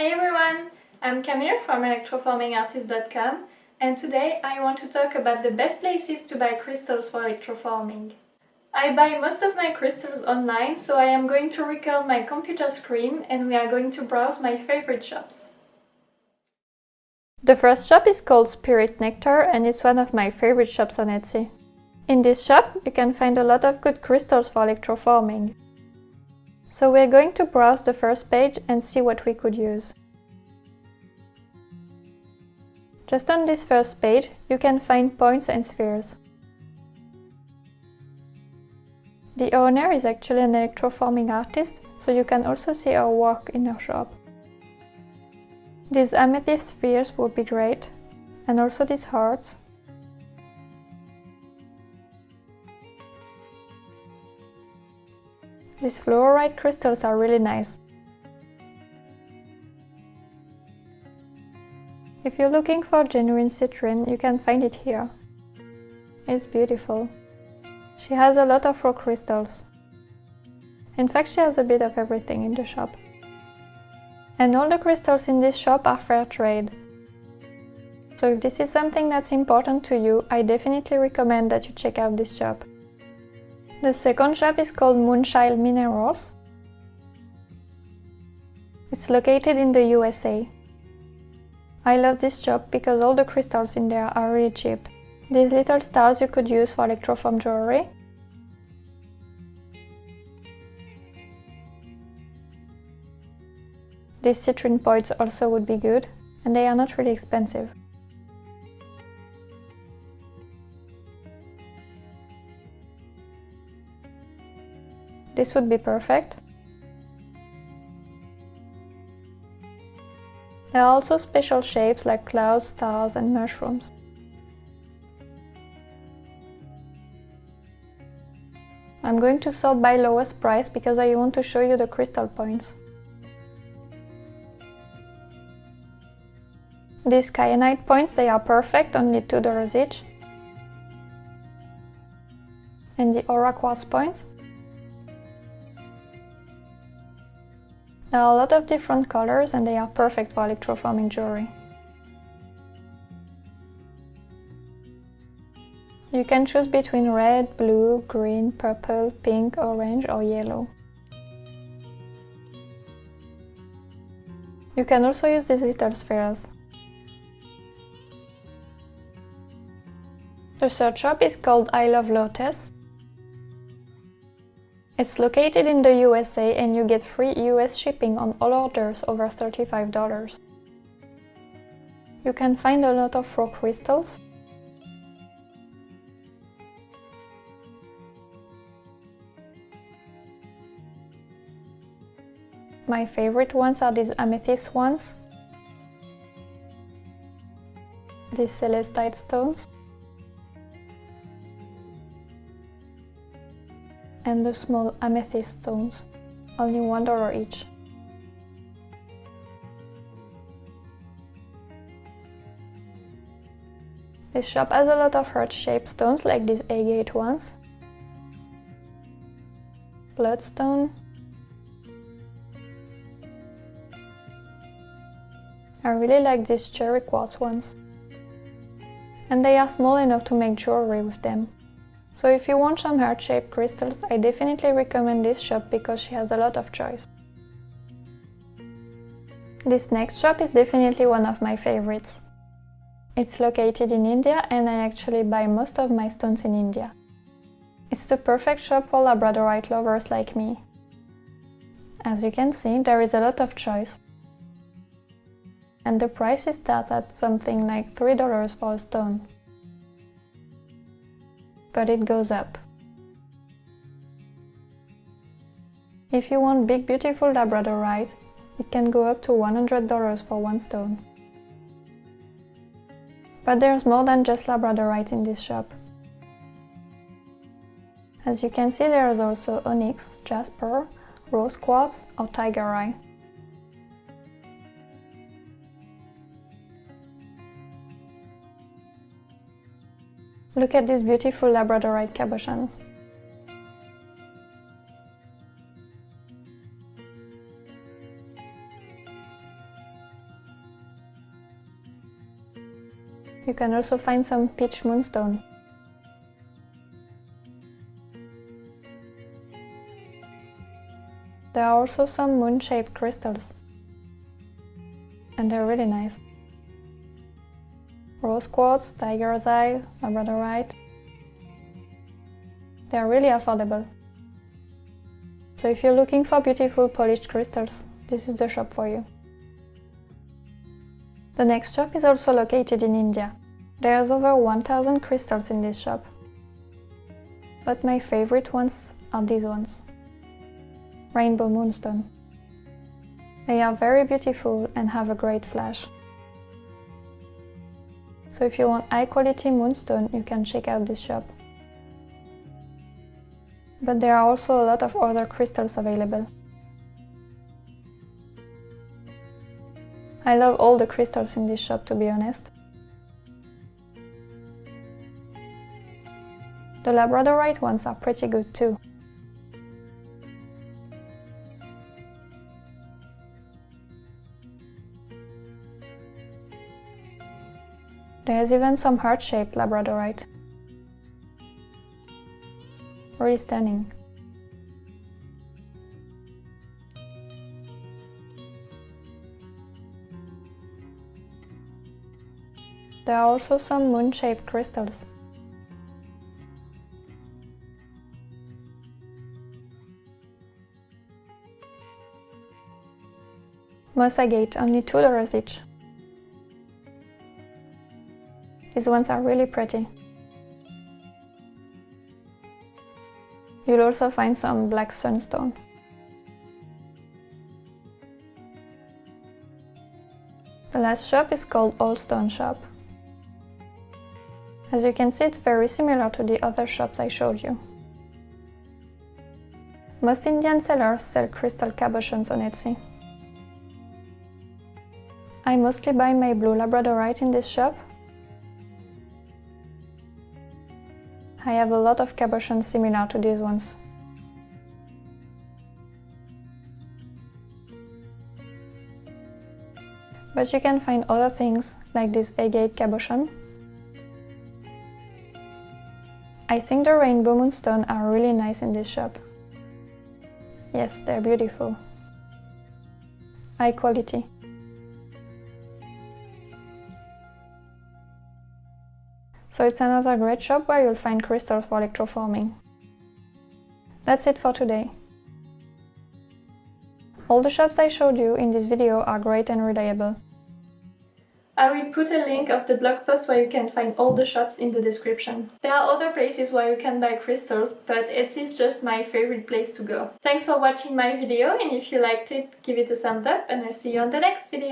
Hey everyone, I'm Camille from electroformingartist.com, and today I want to talk about the best places to buy crystals for electroforming. I buy most of my crystals online, so I am going to record my computer screen and we are going to browse my favorite shops. The first shop is called Spirit Nectar and it's one of my favorite shops on Etsy. In this shop you can find a lot of good crystals for electroforming. So we're going to browse the first page and see what we could use. Just on this first page, you can find points and spheres. The owner is actually an electroforming artist, so you can also see her work in her shop. These amethyst spheres would be great, and also these hearts. These fluorite crystals are really nice. If you're looking for genuine citrine, you can find it here. It's beautiful. She has a lot of raw crystals. In fact, she has a bit of everything in the shop. And all the crystals in this shop are fair trade. So if this is something that's important to you, I definitely recommend that you check out this shop. The second shop is called Moonchild Minerals. It's located in the USA. I love this shop because all the crystals in there are really cheap. These little stars you could use for electroform jewelry. These citrine points also would be good, and they are not really expensive. This would be perfect. There are also special shapes like clouds, stars and mushrooms. I'm going to sort by lowest price because I want to show you the crystal points. These kyanite points, they are perfect, only $2 each. And the aura quartz points. There are a lot of different colors and they are perfect for electroforming jewelry. You can choose between red, blue, green, purple, pink, orange or yellow. You can also use these little spheres. The third shop is called Love Lotus. It's located in the USA and you get free US shipping on all orders over $35. You can find a lot of raw crystals. My favorite ones are these amethyst ones, these celestite stones, and the small amethyst stones, only $1 each. This shop has a lot of heart-shaped stones like these agate ones, bloodstone. I really like these cherry quartz ones. And they are small enough to make jewelry with them. So if you want some heart-shaped crystals, I definitely recommend this shop because she has a lot of choice. This next shop is definitely one of my favorites. It's located in India and I actually buy most of my stones in India. It's the perfect shop for labradorite lovers like me. As you can see, there is a lot of choice. And the prices start at something like $3 for a stone. But it goes up. If you want big beautiful labradorite, it can go up to $100 for one stone. But there's more than just labradorite in this shop. As you can see, there is also onyx, jasper, rose quartz or tiger eye. Look at these beautiful labradorite cabochons. You can also find some peach moonstone. There are also some moon-shaped crystals, and they're really nice. Rose quartz, tiger's eye, labradorite. They are really affordable. So if you're looking for beautiful polished crystals, this is the shop for you. The next shop is also located in India. There's over 1000 crystals in this shop. But my favorite ones are these ones. Rainbow moonstone. They are very beautiful and have a great flash. So if you want high quality moonstone, you can check out this shop. But there are also a lot of other crystals available. I love all the crystals in this shop, to be honest. The labradorite ones are pretty good too. There's even some heart-shaped labradorite. Really stunning. There are also some moon-shaped crystals. Moss agate, only $2 each. These ones are really pretty. You'll also find some black sunstone. The last shop is called Old Stone Shop. As you can see, it's very similar to the other shops I showed you. Most Indian sellers sell crystal cabochons on Etsy. I mostly buy my blue labradorite in this shop. I have a lot of cabochons similar to these ones. But you can find other things like this agate cabochon. I think the rainbow moonstone are really nice in this shop. Yes, they're beautiful. High quality. So it's another great shop where you'll find crystals for electroforming. That's it for today. All the shops I showed you in this video are great and reliable. I will put a link of the blog post where you can find all the shops in the description. There are other places where you can buy crystals, but Etsy is just my favorite place to go. Thanks for watching my video, and if you liked it, give it a thumbs up, and I'll see you on the next video.